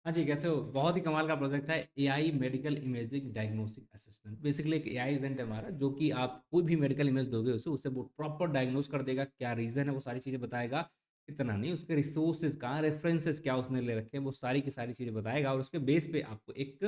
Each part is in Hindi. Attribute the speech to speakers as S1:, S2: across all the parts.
S1: हाँ जी, कैसे हो? बहुत ही कमाल का प्रोजेक्ट है AI medical imaging diagnostic assistant. Basically एक एआई एजेंट है हमारा जो कि आप कोई भी मेडिकल इमेज दोगे उसे वो प्रॉपर डायग्नोस कर देगा, क्या रीज़न है वो सारी चीज़ें बताएगा। इतना नहीं, उसके रिसोर्सेज़ कहाँ, रेफरेंसेस क्या उसने ले रखे हैं वो सारी की सारी चीज़ें बताएगा और उसके बेस पे आपको एक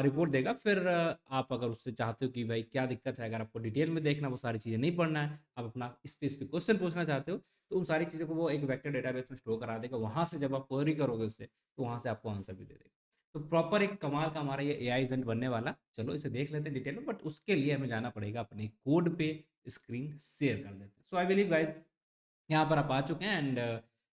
S1: रिपोर्ट देगा। फिर आप अगर उससे चाहते हो कि भाई क्या दिक्कत है, अगर आपको डिटेल में देखना वो सारी चीज़ें नहीं पढ़ना है, आप अपना स्पेसिफिक क्वेश्चन पूछना चाहते हो, तो उन सारी चीज़ों को वो एक वेक्टर डेटाबेस में स्टोर करा देगा। वहाँ से जब आप क्वेरी करोगे उससे तो वहाँ से आपको आंसर भी दे देगा। तो प्रॉपर एक कमाल का हमारा ये एआई एजेंट बनने वाला। चलो इसे देख लेते हैं डिटेल में, बट उसके लिए हमें जाना पड़ेगा अपने कोड पे। स्क्रीन शेयर कर देते हैं। सो आई बिलीव गाइस यहाँ पर आप आ चुके हैं एंड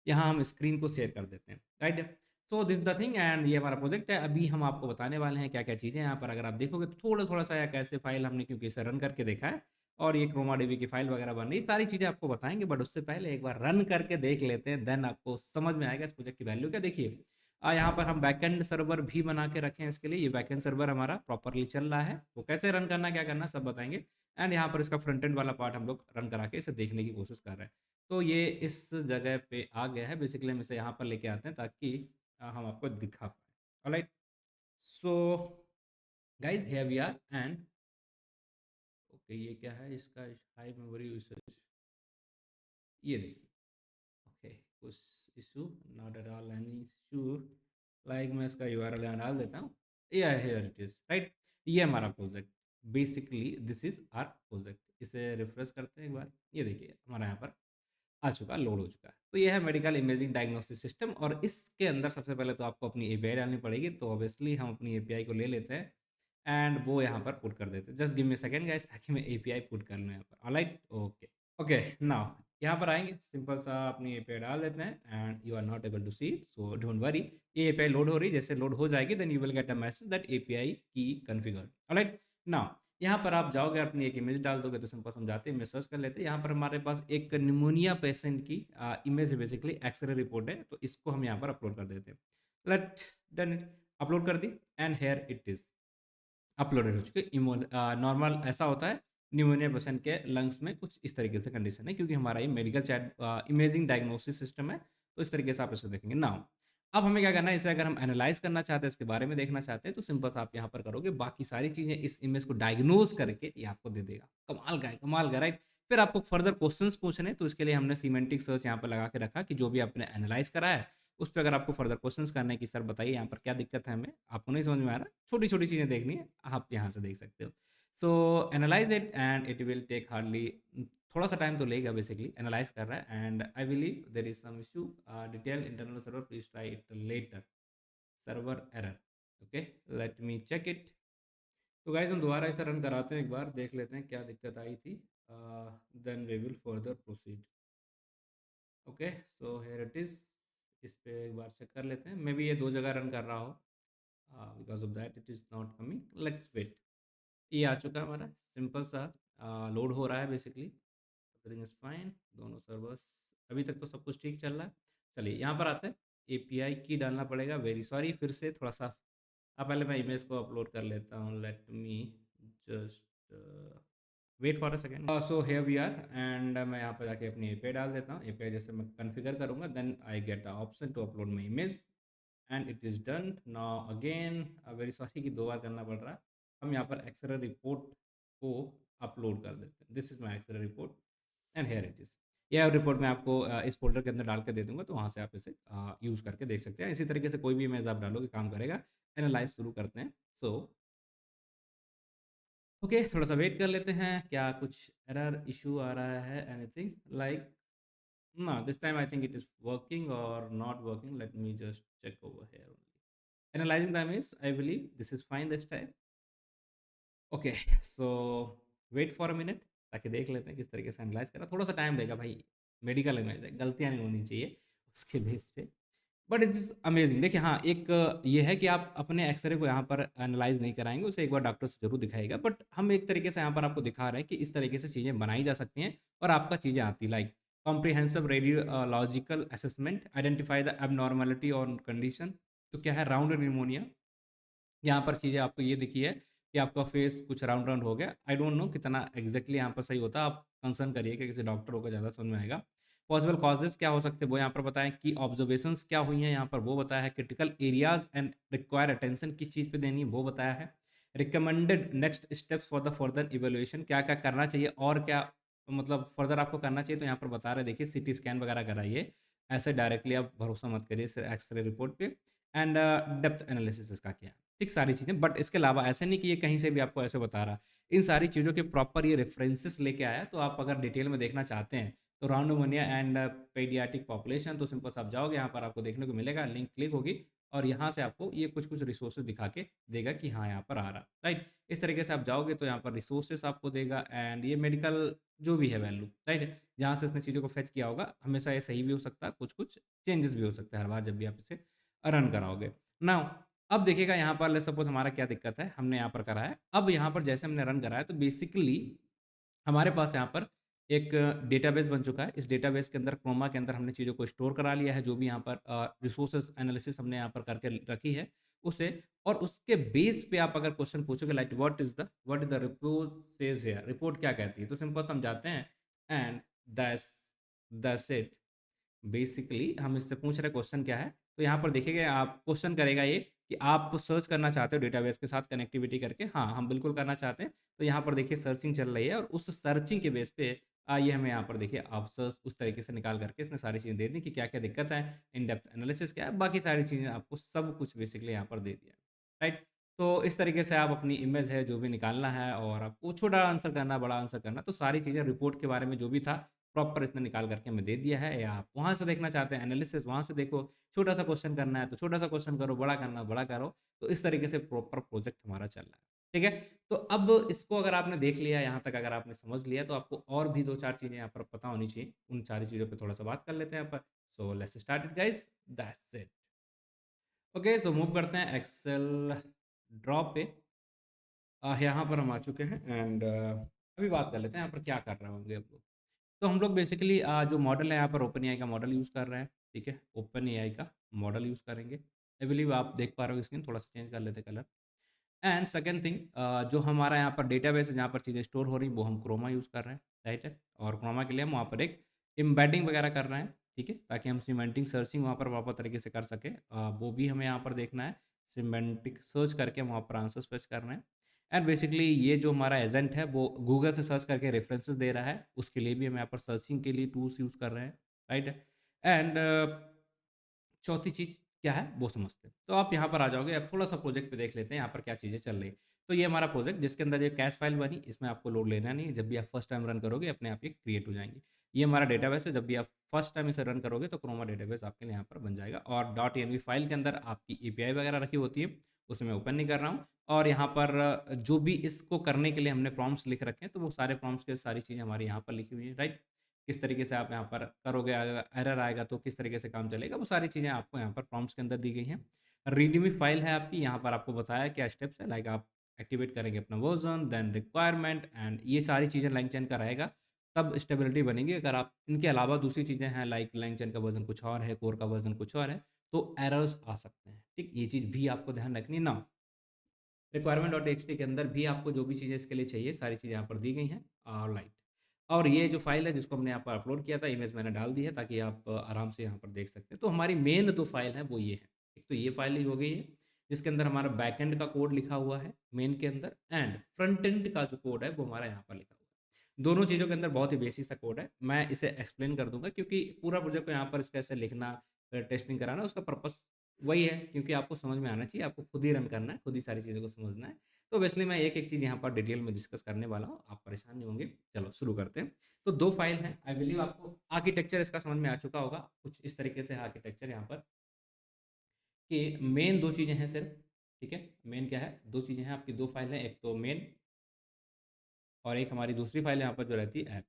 S1: यहाँ हम स्क्रीन को शेयर कर देते हैं, right. So this the thing and ये हमारा प्रोजेक्ट है। अभी हम आपको बताने वाले हैं क्या क्या चीज़ें यहाँ पर। अगर आप देखोगे तो थोड़ा थोड़ा सा या कैसे फाइल हमने, क्योंकि इसे रन करके देखा है और ये क्रोमा डीबी की फाइल वगैरह बन रही है, सारी चीज़ें आपको बताएंगे। बट उससे पहले एक बार रन करके देख लेते हैं, देन आपको समझ में आएगा इस प्रोजेक्ट की वैल्यू क्या। देखिए यहाँ पर हम बैकएंड सर्वर भी बना के रखे हैं इसके लिए। ये बैकएंड सर्वर हमारा प्रॉपरली चल रहा है, वो कैसे रन करना क्या करना सब बताएंगे। एंड यहाँ पर इसका फ्रंट एंड वाला पार्ट हम लोग रन करा के इसे देखने की कोशिश कर रहे हैं। तो ये इस जगह पे आ गया है। बेसिकली हम इसे यहाँ पर लेके आते हैं ताकि हम आपको दिखा पाएँ। Alright. So guys here we are and okay, ये क्या है इसका हाई मेमोरी यूसेज, ये देखिए। ओके, कुछ issue, not at all any issue. Like मैं इसका यूआरएल यहाँ डाल देता हूँ। या हियर इट इज, राइट। ये हमारा project, basically this is our project. इसे रिफ्रेश करते हैं एक बार। ये देखिए हमारा यहाँ पर आ चुका, लोड हो चुका है। तो ये है मेडिकल इमेजिंग डायग्नोसिस सिस्टम और इसके अंदर सबसे पहले तो आपको अपनी एपीआई डालनी पड़ेगी। तो ऑब्वियसली हम अपनी एपीआई को ले लेते हैं एंड वो यहाँ पर पुट कर देते हैं। Just give me second guys ताकि मैं एपीआई पुट कर लूँ यहाँ पर। Alright, okay. ओके, नाउ यहाँ पर आएंगे, सिंपल सा अपनी एपीआई डाल देते हैं and you are not able to see it, so don't worry. ये एपीआई लोड हो रही है, जैसे लोड हो जाएगी then you will get a message that API key configured. Alright, now यहाँ पर आप जाओगे, अपनी एक इमेज डाल दोगे। तो सिंपल समझाते हैं, इमेज सर्च कर लेते हैं। यहाँ पर हमारे पास एक निमोनिया पेशेंट की इमेज है, बेसिकली एक्सरे रिपोर्ट है। तो इसको हम यहाँ पर अपलोड कर देते हैं। लेट डन इट, अपलोड कर दी and here it is uploaded हो चुके। नॉर्मल ऐसा होता है निमोनिया पेशेंट के लंग्स में कुछ इस तरीके से कंडीशन है, क्योंकि हमारा ये medical chat imaging diagnosis system है। तो इस तरीके से आप इसे देखेंगे। नाउ अब हमें क्या करना है, इसे अगर हम एनालाइज करना चाहते हैं, इसके बारे में देखना चाहते हैं, तो सिंपल सा आप यहाँ पर करोगे। बाकी सारी चीज़ें इस इमेज को डायग्नोज करके ये आपको दे देगा। कमाल का है, कमाल का, राइट। फिर आपको फर्दर क्वेश्चंस पूछने, तो इसके लिए हमने सीमेंटिक सर्च यहाँ पर लगा के रखा कि जो भी आपने एनालाइज करा है उस पे अगर आपको फर्दर क्वेश्चंस करने हैं कि सर बताइए यहाँ पर क्या दिक्कत है, हमें आपको नहीं समझ में आ रहा, छोटी छोटी चीज़ें देखनी है, आप यहाँ से देख सकते हो। So analyse it and it will take hardly, थोड़ा सा टाइम तो लेगा। बेसिकली एनालाइज कर रहा है and I believe there is some issue, detail internal server, please try it later, server error. Okay, let me check it. तो गाइज हम दोबारा इसे रन कराते हैं, एक बार देख लेते हैं क्या दिक्कत आई थी। Then we will further proceed. Okay, so here it is. इस पे एक बार चेक कर लेते हैं, मे बी ये दो जगह रन कर रहा हो, because of that it is not coming. Let's wait. ये आ चुका है हमारा, सिंपल सा लोड हो रहा है। बेसिकली एवरीथिंग इज़ फाइन, दोनों सर्वर्स अभी तक तो सब कुछ ठीक चल रहा है। चलिए यहाँ पर आते हैं, एपीआई की डालना पड़ेगा। वेरी सॉरी, फिर से थोड़ा सा पहले मैं इमेज को अपलोड कर लेता हूँ। Let me just wait for a second. So here we are and मैं यहाँ पर जाके अपनी एपीआई डाल देता हूँ। एपीआई जैसे मैं कॉन्फ़िगर करूँगा then I get the option to upload my image and it is done. Now again very sorry कि दो बार करना पड़ रहा है। हम यहाँ पर एक्सरे रिपोर्ट को अपलोड कर देते हैं। This is my x ray report and here it is. यह रिपोर्ट मैं आपको इस फोल्डर के अंदर डाल के दे दूंगा, तो वहाँ से आप इसे यूज़ करके देख सकते हैं। इसी तरीके से कोई भी इमेज आप डालोगे काम करेगा। एनालाइज शुरू करते हैं। सो ओके, थोड़ा सा वेट कर लेते हैं, क्या कुछ एरर इशू आ रहा है, anything like. No, this time I think it is working or not working. Let me just check over here only. Analyzing the image, I believe this is fine this time. Okay, so wait for a minute ताकि देख लेते हैं किस तरीके से एनालाइज करा। थोड़ा सा टाइम लेगा भाई, मेडिकल इमेज है, गलतियाँ नहीं होनी चाहिए उसके बेस पे। But it is amazing. देखिए हाँ, एक ये है कि आप अपने एक्सरे को यहाँ पर एनालाइज़ नहीं कराएँगे, उसे एक बार डॉक्टर से ज़रूर दिखाइएगा। बट हम एक तरीके से यहाँ पर आपको दिखा रहे हैं कि इस तरीके से चीज़ें बनाई जा सकती हैं और आपका चीज़ें आती like comprehensive radiological assessment, identify the abnormality और कंडीशन। तो क्या है, राउंड निमोनिया। यहाँ पर चीज़ें आपको ये दिखी है कि आपका फेस कुछ राउंड राउंड हो गया। आई डोंट नो कितना एग्जैक्टली यहाँ पर सही होता है, आप कंसर्न करिए कि किसी डॉक्टर को ज़्यादा समझ में आएगा। पॉसिबल कॉजेज़ क्या हो सकते हैं वो यहाँ पर बताएँ, की ऑब्जर्वेशंस क्या हुई हैं यहाँ पर वो बताया है, critical areas and require attention किस चीज़ पे देनी है वो बताया है। Recommended next steps for the further evaluation क्या-क्या करना चाहिए और क्या मतलब फर्दर आपको करना चाहिए, तो यहाँ पर बता रहे हैं देखिए सीटी स्कैन वगैरह कराइए। ऐसे डायरेक्टली आप भरोसा मत करिए सिर्फ एक्स-रे रिपोर्ट पे एंड डेप्थ एनालिसिस इसका क्या है। ठीक सारी चीज़ें, बट इसके अलावा ऐसा नहीं कि ये कहीं से भी आपको ऐसे बता रहा। इन सारी चीज़ों के प्रॉपर ये रेफरेंसेस लेके आया है, तो आप अगर डिटेल में देखना चाहते हैं तो राउंडोमोनिया एंड पेडियाट्रिक पॉपुलेशन, तो सिंपल सा आप जाओगे यहाँ पर आपको देखने को मिलेगा, लिंक क्लिक होगी और यहाँ से आपको ये कुछ-कुछ रिसोर्सेज़ दिखा के देगा कि हाँ, यहाँ पर आ रहा, राइट? इस तरीके से आप जाओगे तो यहाँ पर रिसोर्सेज़ आपको देगा एंड ये मेडिकल जो भी है वैल्यू, राइट? जहाँ से इसने चीज़ों को फेच किया होगा, हमेशा ये सही भी हो सकता है, कुछ-कुछ चेंजेस भी हो सकता है हर बार जब भी आप इसे रन कराओगे। नाउ अब देखिएगा यहाँ पर लेट्स सपोज़ हमारा क्या दिक्कत है, हमने यहाँ पर करा है। अब यहाँ पर जैसे हमने रन कराया तो बेसिकली हमारे पास यहाँ पर एक डेटाबेस बन चुका है। इस डेटाबेस के अंदर क्रोमा के अंदर हमने चीज़ों को स्टोर करा लिया है, जो भी यहाँ पर रिसोर्सेज़ एनालिसिस हमने यहाँ पर करके रखी है, उसे और उसके बेस पे आप अगर क्वेश्चन पूछोगे like what is the report says here, report क्या कहती है? तो सिंपल समझाते हैं and that's that's it. Basically हम इससे पूछ रहे क्वेश्चन क्या है, तो यहाँ पर देखिएगा आप क्वेश्चन करेगा ये कि आप सर्च करना चाहते हो डेटाबेस के साथ कनेक्टिविटी करके? हाँ, हम बिल्कुल करना चाहते हैं। तो यहाँ पर देखिए सर्चिंग चल रही है और उस सर्चिंग के बेस पे ये हमें यहाँ पर देखिए आंसर्स उस तरीके से निकाल करके इसने सारी चीज़ें दे दी कि क्या-क्या दिक्कत है, इन डेप्थ एनालिसिस क्या है, बाकी सारी चीज़ें आपको सब कुछ बेसिकली यहाँ पर दे दिया है, राइट? तो इस तरीके से आप अपनी इमेज है जो भी निकालना है और आपको छोटा आंसर करना है, बड़ा आंसर करना है, तो सारी चीज़ें रिपोर्ट के बारे में जो भी था प्रॉपर इसने निकाल करके हमें दे दिया है, या आप वहाँ से देखना चाहते हैं एनालिसिस वहाँ से देखो, छोटा-सा क्वेश्चन करना है तो छोटा-सा क्वेश्चन करो, बड़ा करना है बड़ा करो। तो इस तरीके से प्रॉपर प्रोजेक्ट हमारा चल रहा है। ठीक है? तो अब इसको अगर आपने देख लिया, यहाँ तक अगर आपने समझ लिया, तो आपको और भी 2-4 चीज़ें यहाँ पर पता होनी चाहिए। उन सारी चीज़ों पे थोड़ा-सा बात कर लेते हैं यहाँ पर। So let's start it guys, that's it. Okay, so move करते हैं एक्सेल ड्रॉ पे। यहाँ पर हम आ चुके हैं एंड अभी बात कर लेते हैं यहाँ पर क्या कर रहे होंगे हम लोग। तो हम लोग बेसिकली जो मॉडल है यहाँ पर ओपन एआई का मॉडल यूज़ कर रहे हैं, ठीक है? ओपन एआई का मॉडल यूज़ करेंगे। आई बिलीव आप देख पा रहे हो स्क्रीन, थोड़ा-सा चेंज कर लेते हैं कलर। एंड सेकंड थिंग जो हमारा यहाँ पर डेटाबेस है जहाँ पर चीज़ें स्टोर हो रही हैं वो हम क्रोमा यूज़ कर रहे हैं, राइट है? और क्रोमा के लिए हम वहाँ पर एक एम्बेडिंग वगैरह कर रहे हैं, ठीक है? ताकि हम सिमेंटिक सर्चिंग वहाँ पर प्रॉपर तरीके से कर सकें। वो भी हमें यहाँ पर देखना है। सिमेंटिक सर्च करके हम वहाँ पर आंसर्स फेच कर रहे हैं। एंड बेसिकली ये जो हमारा एजेंट है वो गूगल से सर्च करके रेफरेंसेस दे रहा है, उसके लिए भी हम यहाँ पर सर्चिंग के लिए टूल्स यूज़ कर रहे हैं, राइट है? एंड चौथी चीज़ क्या है वो समझते हैं। तो आप यहाँ पर आ जाओगे, अब थोड़ा-सा प्रोजेक्ट पे देख लेते हैं यहाँ पर क्या चीज़ें चल रही हैं। तो ये हमारा प्रोजेक्ट जिसके अंदर ये कैश फाइल बनी, इसमें आपको लोड लेना नहीं है, जब भी आप फर्स्ट टाइम रन करोगे अपने आप ये क्रिएट हो जाएँगी। ये हमारा डेटाबेस है, जब भी आप फर्स्ट टाइम इसे रन करोगे तो क्रोमा डेटाबेस आपके लिए यहाँ पर बन जाएगा और डॉट एनवी फाइल के अंदर आपकी एपीआई वगैरह रखी होती है, उसे मैं ओपन नहीं कर रहा हूँ और यहाँ पर जो भी इसको करने के लिए हमने प्रॉम्प्ट्स लिख रखे हैं, तो वो सारे प्रॉम्प्ट्स के सारी चीज़ें हमारी यहाँ पर लिखी हुई हैं, राइट? किस तरीके से आप यहाँ पर करोगे, एरर आएगा तो किस तरीके से काम चलेगा, वो सारी चीज़ें आपको यहाँ पर प्रॉम्प्ट्स के अंदर दी गई हैं। रीडमी फाइल है आपकी, यहाँ पर आपको बताया क्या स्टेप्स है, लाइक आप एक्टिवेट करेंगे अपना वर्जन, देन रिक्वायरमेंट एंड ये सारी चीज़ें लैंग चेन का रहेगा, तब स्टेबिलिटी बनेगी। अगर आप इनके अलावा दूसरी चीज़ें हैं लाइक लैंग चेन का वर्जन कुछ और है, कोर का वर्जन कुछ और है, तो एरर्स आ सकते हैं। ठीक, ये चीज़ भी आपको ध्यान रखनी है ना। रिक्वायरमेंट डॉट टीएक्सटी के अंदर भी आपको जो भी चीज़ें इसके लिए चाहिए, सारी चीज़ें यहाँ पर दी गई हैं राइट। और ये जो फ़ाइल है जिसको हमने यहाँ पर अपलोड किया था, इमेज मैंने डाल दी है ताकि आप आराम से यहाँ पर देख सकते हैं। तो हमारी मेन 2 फ़ाइल हैं वो ये है। एक तो ये फ़ाइल ही हो गई है, जिसके अंदर हमारा बैकएंड का कोड लिखा हुआ है मेन के अंदर एंड फ्रंट एंड का जो कोड है वो हमारा यहाँ पर लिखा हुआ है। दोनों चीज़ों के अंदर बहुत ही बेसिक सा कोड है। मैं इसे एक्सप्लेन कर दूँगा क्योंकि पूरा प्रोजेक्ट को यहाँ पर इसका ऐसे लिखना, टेस्टिंग कराना उसका पर्पज़ वही है क्योंकि आपको समझ में आना चाहिए, आपको खुद ही रन करना है, खुद ही सारी चीज़ों को समझना है। तो ऑब्वियसली मैं एक-एक चीज़ यहाँ पर डिटेल में डिस्कस करने वाला हूँ, आप परेशान नहीं होंगे। चलो शुरू करते हैं। तो 2 फाइल हैं, आई बिलीव आपको आर्किटेक्चर इसका समझ में आ चुका होगा। कुछ इस तरीके से है आर्किटेक्चर यहाँ पर कि मेन 2 चीज़ें हैं सिर्फ़, ठीक है? मेन क्या है? 2 चीज़ें हैं आपकी, 2 फाइल हैं, एक तो मेन और एक हमारी दूसरी फाइल यहाँ पर जो रहती है ऐप।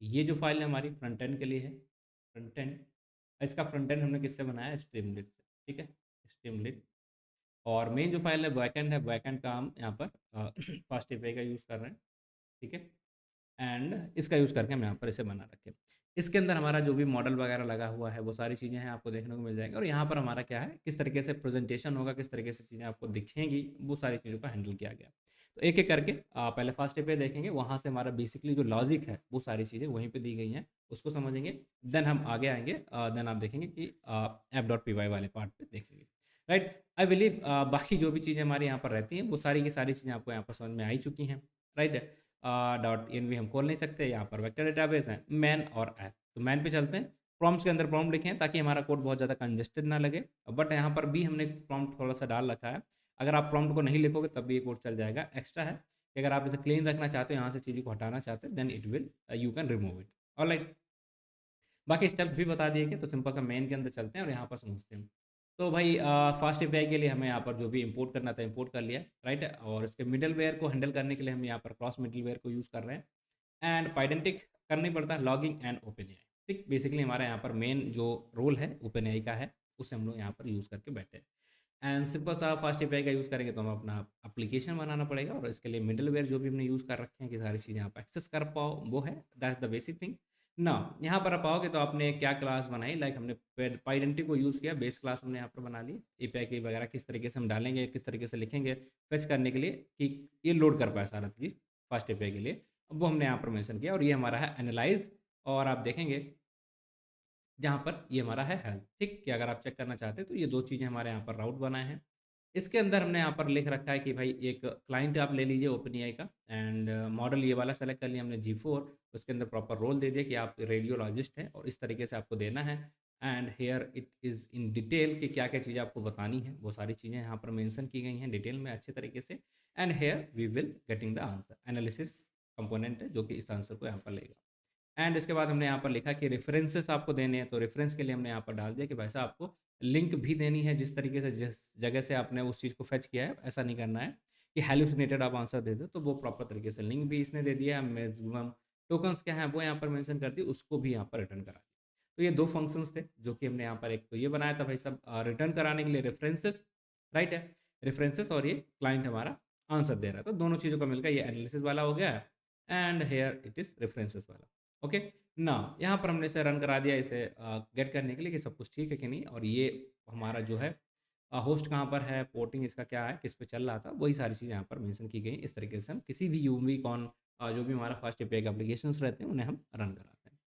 S1: ये जो फाइल है हमारी फ्रंट एंड के लिए है, फ्रंट एंड। इसका फ्रंट एंड हमने किससे बनाया है? स्ट्रीमलीड से, ठीक है? स्ट्रीमलीड। और मेन जो फाइल है, बैकएंड का हम यहाँ पर फास्ट एपीआई का यूज़ कर रहे हैं, ठीक है? एंड इसका यूज़ करके हम यहाँ पर इसे बना रखे हैं। इसके अंदर हमारा जो भी मॉडल वगैरह लगा हुआ है, वो सारी चीज़ें हैं आपको देखने को मिल जाएँगी और यहाँ पर हमारा क्या है, किस तरीके से प्रेज़ेंटेशन होगा, किस तरीके से चीज़ें आपको दिखेंगी, वो सारी चीज़ों का हैंडल किया गया। तो एक-एक करके पहले फर्स्ट एपीआई देखेंगे, वहाँ से हमारा बेसिकली जो लॉजिक है, वो सारी चीज़ें वहीं पे दी गई हैं, उसको समझेंगे। देन हम आगे आएँगे, देन आप देखेंगे कि ऐप.py वाले पार्ट पे देखेंगे, राइट? आई बिलीव बाकी जो भी चीज़ें हमारे यहाँ पर रहती हैं, वो सारी की सारी चीज़ें आपको यहाँ पर समझ में आ ही चुकी हैं, राइट? डॉट एनवी हम खोल नहीं सकते, यहाँ पर वेक्टर डेटाबेस है, मैन और ऐप। तो मैन पे चलते हैं, प्रॉम्प्ट्स के अंदर प्रॉम्प्ट लिखें ताकि हमारा कोड बहुत ज़्यादा कंजेस्टेड ना लगे, बट यहाँ पर भी हमने प्रॉम्प्ट थोड़ा-सा डाल रखा है। अगर आप प्रॉम्प्ट को नहीं लिखोगे तब भी ये कोड चल जाएगा। एक्स्ट्रा है कि अगर आप इसे क्लीन रखना चाहते हो, यहाँ से चीज़ों को हटाना चाहते हैं, then it will you can remove it, alright. बाकी स्टेप्स भी बता दिए गए, तो सिंपल सा मेन के अंदर चलते हैं और यहाँ पर समझते हैं। तो भाई फास्ट एपीआई के लिए हमें यहाँ पर जो भी इंपोर्ट करना था इंपोर्ट कर लिया, राइट? और इसके मिडलवेयर को हैंडल करने के लिए हम यहाँ पर क्रॉस मिडलवेयर को यूज़ कर रहे हैं, एंड पाइडेंटिक करना ही पड़ता है, लॉगिंग एंड ओपन एआई। ठीक, बेसिकली हमारा यहाँ पर मेन जो रोल है ओपन एआई का है, उसे हम लोग यहाँ पर यूज़ करके बैठे हैं। एंड सिंपल सा फास्ट एपीआई का यूज़ करेंगे तो हमें अपना एप्लीकेशन बनाना पड़ेगा, और इसके लिए मिडलवेयर जो भी हमने यूज़ कर रखे हैं कि सारी चीज़ें आप एक्सेस कर पाओ, वो है, दैट्स द बेसिक थिंग। ना यहाँ पर आप आओगे तो आपने क्या क्लास बनाई, लाइक हमने पाइडेंटिटी को यूज़ किया, बेस क्लास हमने यहाँ पर बना ली, एपीआई की वगैरह किस तरीके से हम डालेंगे, किस तरीके से लिखेंगे फेच करने के लिए कि ये लोड कर पाए सारा चीज़ फास्ट एपीआई के लिए, वो हमने यहाँ पर मेंशन किया। और ये हमारा है एनालाइज, और आप देखेंगे जहाँ पर ये हमारा है हेल्थ, ठीक? कि अगर आप चेक करना चाहते हैं तो ये 2 चीज़ें हमारे यहाँ पर राउट बनाए हैं। इसके अंदर हमने यहाँ पर लिख रखा है कि भाई एक क्लाइंट आप ले लीजिए ओपनएआई का, एंड मॉडल ये वाला सेलेक्ट कर लिया हमने G4, उसके अंदर प्रॉपर रोल दे दिया कि आप रेडियोलॉजिस्ट हैं और इस तरीके से आपको देना है, and here it is in detail कि क्या-क्या चीज़ें आपको बतानी है, वो सारी चीज़ें यहाँ पर मेंशन की गई हैं डिटेल में अच्छे तरीके से, and here we will getting the answer. Analysis component है जो कि इस आंसर को यहाँ पर लेगा। एंड इसके बाद हमने यहाँ पर लिखा कि रेफरेंसेस आपको देने हैं, तो रेफरेंस के लिए हमने यहाँ पर डाल दिया कि भाई साहब आपको लिंक भी देनी है, जिस तरीके से जिस जगह से आपने उस चीज़ को फेच किया है, ऐसा नहीं करना है कि हैलुसिनेटेड आप आंसर दे दो, तो वो प्रॉपर तरीके से लिंक भी इसने दे दिया, मैक्सिमम टोकन्स क्या हैं वो यहाँ पर मेंशन कर दी, उसको भी यहाँ पर रिटर्न करा दिया। तो ये 2 फंक्शंस थे जो कि हमने यहाँ पर एक तो ये बनाया था भाई साहब रिटर्न कराने के लिए रेफरेंसेस, राइट है? रेफरेंसेस, और ये क्लाइंट हमारा आंसर दे रहा है, तो दोनों चीज़ों का मिलकर ये एनालिसिस वाला हो गया, and here it is references वाला। ओके, नाउ यहाँ पर हमने इसे रन करा दिया, इसे गेट करने के लिए कि सब कुछ ठीक है कि नहीं, और ये हमारा जो है होस्ट कहाँ पर है, पोर्टिंग इसका क्या है, किस पे चल रहा था, वही सारी चीज़ें यहाँ पर मेंशन की गई। इस तरीके से हम किसी भी यूनिकॉर्न जो भी हमारा फास्ट एपीआई के एप्लीकेशंस रहते हैं उन्हें हम रन कराते हैं।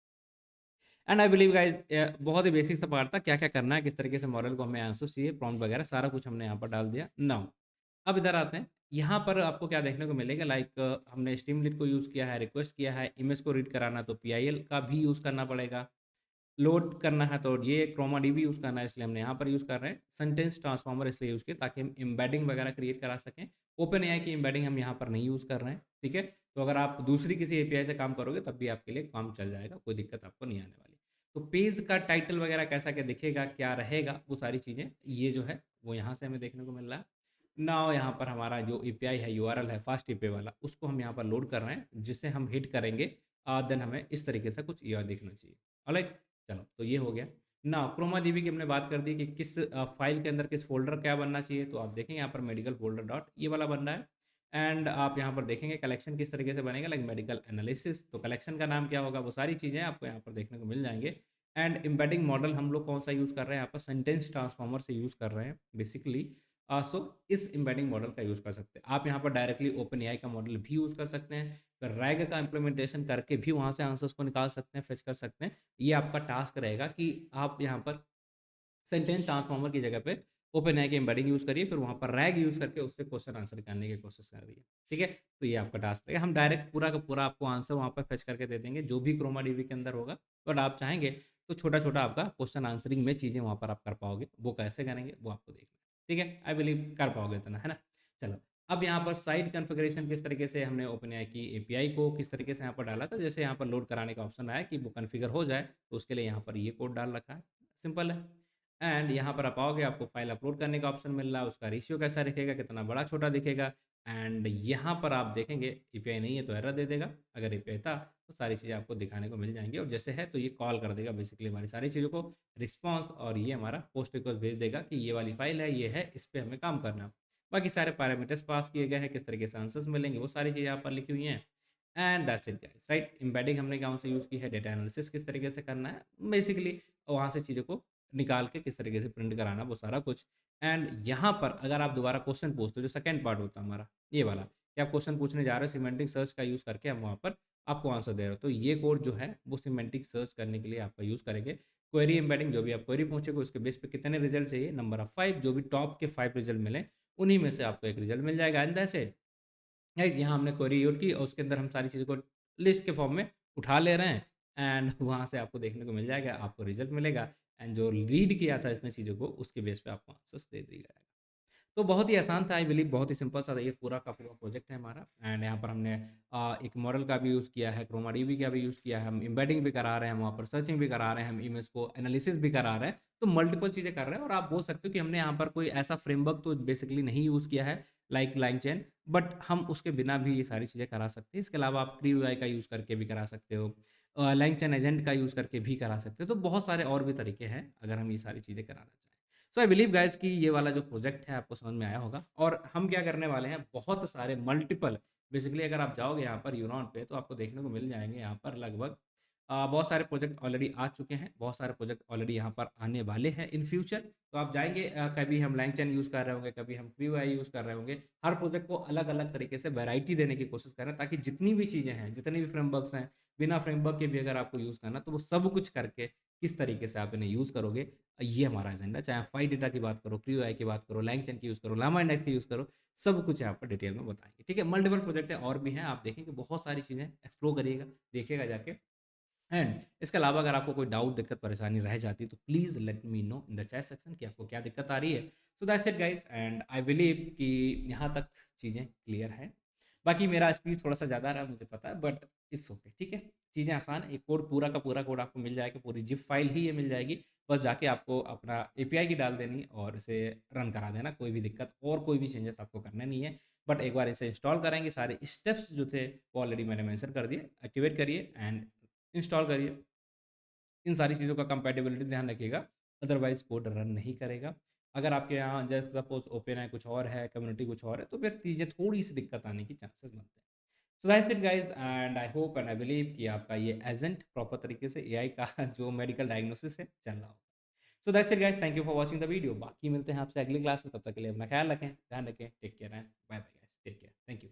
S1: एंड आई बिलीव गाइस बहुत ही बेसिक सा पार्ट था, क्या-क्या करना है, किस तरीके से मॉडल को हमें आंसर्स चाहिए, प्रॉम्प्ट वगैरह सारा कुछ हमने यहाँ पर डाल दिया। नाउ अब इधर आते हैं, यहाँ पर आपको क्या देखने को मिलेगा, लाइक हमने स्ट्रीमलीट को यूज़ किया है, रिक्वेस्ट किया है, इमेज को रीड कराना तो पीआईएल का भी यूज़ करना पड़ेगा। लोड करना है तो ये क्रोमा डीबी यूज़ करना है, इसलिए हमने यहाँ पर यूज़ कर रहे हैं। सेंटेंस ट्रांसफॉर्मर इसलिए यूज़ किया ताकि हम एम्बेडिंग वगैरह क्रिएट करा सकें। ओपन एआई की एम्बेडिंग हम यहाँ पर नहीं यूज़ कर रहे हैं, ठीक है? तो अगर आप दूसरी किसी एपीआई से काम करोगे तब भी आपके लिए काम चल जाएगा, कोई दिक्कत आपको नहीं आने वाली। तो पेज का टाइटल वगैरह कैसा क्या दिखेगा, क्या रहेगा, वो सारी चीज़ें ये जो है वो यहाँ से हमें देखने को मिल रहा है। नाउ यहाँ पर हमारा जो एपीआई है, यूआरएल है फास्ट एपीआई वाला, उसको हम यहाँ पर लोड कर रहे हैं, जिसे हम हिट करेंगे देन हमें इस तरीके से कुछ यह दिखना चाहिए। ऑलराइट, चलो तो ये हो गया। नाउ क्रोमा डीबी की हमने बात कर दी कि किस फाइल के अंदर किस फ़ोल्डर क्या बनना चाहिए, तो आप देखेंगे यहाँ पर मेडिकल फ़ोल्डर डॉट ये वाला बन रहा है, एंड आप यहाँ पर देखेंगे कलेक्शन किस तरीके से बनेगा, लाइक मेडिकल एनालिसिस, तो कलेक्शन का नाम क्या होगा, वो सारी चीज़ें आपको यहाँ पर देखने को मिल जाएँगे। एंड एम्बेडिंग मॉडल हम लोग कौन-सा यूज़ कर रहे हैं यहाँ पर, सेंटेंस ट्रांसफॉर्मर से यूज़ कर रहे हैं बेसिकली। सो इस एम्बेडिंग मॉडल का यूज़ कर सकते हैं। आप यहाँ पर डायरेक्टली ओपन एआई का मॉडल भी यूज़ कर सकते हैं, फिर रैग का इम्प्लीमेंटेशन करके भी वहाँ से आंसर्स को निकाल सकते हैं, फेच कर सकते हैं। ये आपका टास्क रहेगा कि आप यहाँ पर सेंटेंस ट्रांसफॉर्मर की जगह पे ओपन एआई की एम्बेडिंग यूज़ करिए, फिर वहाँ पर रैग यूज़ करके उससे क्वेश्चन आंसर करने की कोशिश करिए, ठीक है? तो ये आपका टास्क रहेगा। हम डायरेक्ट पूरा का पूरा आपको आंसर वहाँ पर फेच करके दे देंगे, जो भी क्रोमा डीबी के अंदर होगा। बट आप चाहेंगे तो छोटा-छोटा आपका क्वेश्चन आंसरिंग में चीज़ें वहाँ पर आप कर पाओगे। वो कैसे करेंगे, वो आपको देखना है, ठीक है? आई बिलीव कर पाओगे इतना, है ना? चलो, अब यहाँ पर साइट कॉन्फ़िगरेशन किस तरीके से हमने ओपन एआई की एपीआई को किस तरीके से यहाँ पर डाला था, जैसे यहाँ पर लोड कराने का ऑप्शन आया कि वो कॉन्फ़िगर हो जाए, तो उसके लिए यहाँ पर ये कोड डाल रखा है, सिंपल है। एंड यहाँ पर आप आओगे, आपको फाइल अपलोड करने का ऑप्शन मिल रहा है, उसका रेशियो कैसा दिखेगा, कितना बड़ा छोटा दिखेगा, एंड यहाँ पर आप देखेंगे एपीआई नहीं है तो एरर दे देगा, अगर एपीआई था तो सारी चीज़ें आपको दिखाने को मिल जाएंगी, और जैसे है तो ये कॉल कर देगा बेसिकली हमारी सारी चीज़ों को, रिस्पॉन्स, और ये हमारा पोस्ट रिक्वेस्ट भेज देगा कि ये वाली फाइल है, ये है, इस पर हमें काम करना है। बाकी सारे पैरामीटर्स पास किए गए हैं, किस तरीके से आंसर्स मिलेंगे वो सारी चीज़ें यहाँ पर लिखी हुई हैं, and that's it guys, right? Embedding हमने कौन से यूज़ की है, डेटा एनालिसिस किस तरीके से करना है, बेसिकली वहाँ से चीज़ों को निकाल के किस तरीके से प्रिंट कराना, वो सारा कुछ। एंड यहाँ पर अगर आप दोबारा क्वेश्चन पूछते हो, जो सेकंड पार्ट होता है हमारा ये वाला, कि आप क्वेश्चन पूछने जा रहे हो, सिमेंटिक सर्च का यूज़ करके हम वहाँ पर आपको आंसर दे रहे हो। तो ये कोड जो है वो सिमेंटिक सर्च करने के लिए आपका यूज़ करेंगे। क्वेरी एम्बेडिंग, जो भी आप क्वेरी पूछोगे उसके बेस पे कितने रिजल्ट चाहिए, नंबर ऑफ 5, जो भी टॉप के 5 रिजल्ट मिले, उन्हीं में से आपको एक रिजल्ट मिल जाएगा। And that's it. राइट, यहाँ हमने क्वेरी यूज़ की और उसके अंदर हम सारी चीज़ों को लिस्ट के फॉर्म में उठा ले रहे हैं एंड वहाँ से आपको देखने को मिल जाएगा, आपको रिजल्ट मिलेगा एंड जो रीड किया था इसने चीज़ों को, उसके बेस पे आपको आंसर्स दे दिया जाएगा। तो बहुत ही आसान था, आई बिलीव बहुत ही सिंपल सा था, ये पूरा का पूरा प्रोजेक्ट है हमारा। एंड यहाँ पर हमने एक मॉडल का भी यूज़ किया है, क्रोमाडीबी का भी यूज़ किया है, हम एम्बेडिंग भी करा रहे हैं, वहाँ पर सर्चिंग भी करा रहे हैं, हम इमेज को एनालिसिस भी करा रहे हैं। तो मल्टीपल चीज़ें कर रहे हैं और आप बोल सकते हो कि हमने यहाँ पर कोई ऐसा फ्रेमवर्क तो बेसिकली नहीं यूज़ किया है लाइक लाइन चेन, बट हम उसके बिना भी ये सारी चीज़ें करा सकते हैं। इसके अलावा आप क्री यूआई का यूज़ करके भी करा सकते हो, लाइन चेन एजेंट का यूज़ करके भी करा सकते हो। तो बहुत सारे और भी तरीके हैं अगर हम ये सारी चीज़ें कराना चाहें। सो आई बिलीव गाइस कि ये वाला जो प्रोजेक्ट है आपको समझ में आया होगा और हम क्या करने वाले हैं, बहुत सारे मल्टीपल, बेसिकली अगर आप जाओगे यहाँ पर यूनॉन पे तो आपको देखने को मिल जाएँगे यहाँ पर लगभग बहुत सारे प्रोजेक्ट ऑलरेडी आ चुके हैं, बहुत सारे प्रोजेक्ट ऑलरेडी यहाँ पर आने वाले हैं इन फ्यूचर। तो आप जाएँगे, कभी हम LangChain यूज़ कर रहे होंगे, कभी हम FreeUI यूज़ कर रहे होंगे। हर प्रोजेक्ट को अलग-अलग तरीके से वैरायटी देने की कोशिश कर रहे हैं ताकि जितनी भी चीज़ें हैं, जितने भी फ्रेमवर्क्स हैं, बिना फ्रेमवर्क के भी अगर आपको यूज़ करना है तो वो सब कुछ करके किस तरीके से आप इन्हें यूज़ करोगे, ये हमारा एजेंडा है। चाहे आप फाई डेटा की बात करो, FreeUI की बात करो, LangChain की यूज़ करो, llama इंडेक्स की यूज़ करो, सब कुछ यहाँ पर डिटेल में बताएँगे। ठीक है? मल्टीपल प्रोजेक्ट है और भी हैं, आप देखेंगे बहुत सारी चीज़ें एक्सप्लोर करिएगा, देखिएगा जाके। एंड इसके अलावा अगर आपको कोई डाउट, दिक्कत, परेशानी रह जाती है तो please let me know in the chat section कि आपको क्या दिक्कत आ रही है। So that's it guys and I believe कि यहाँ तक चीज़ें क्लियर हैं। बाकी मेरा स्पीड थोड़ा-सा ज़्यादा रहा मुझे पता है, बट इट्स ओके, ठीक है? चीज़ें आसान है, ये कोड पूरा का पूरा कोड आपको मिल जाएगा, पूरी ज़िप फाइल ही ये मिल जाएगी। बस जाके आपको अपना एपीआई की डाल देनी और इसे रन करा देना, कोई भी दिक्कत और कोई भी चेंजेस आपको करने नहीं है। बट एक बार इसे इंस्टॉल कराएँगे, सारे स्टेप्स जो थे वो ऑलरेडी मैंने मेंशन कर दिए। एक्टिवेट करिए एंड इंस्टॉल करिए। इन सारी चीज़ों का कंपैटिबिलिटी ध्यान रखिएगा, अदरवाइज़ कोड रन नहीं करेगा। अगर आपके यहाँ जस्ट सपोज़ ओपन है कुछ और है, कम्युनिटी कुछ और है, तो फिर चीज़ें थोड़ी-सी दिक्कत आने की चांसेस बनते हैं। So that's it guys and I hope and I believe कि आपका ये एजेंट प्रॉपर तरीके से एआई का जो मेडिकल डायग्नोसिस है, चल रहा होगा। So that's it guys, thank you for watching the video. बाकी मिलते हैं आपसे अगली क्लास में, तब तक के लिए अपना ख्याल रखें, ध्यान रखें, take care and bye bye guys, take care, thank you.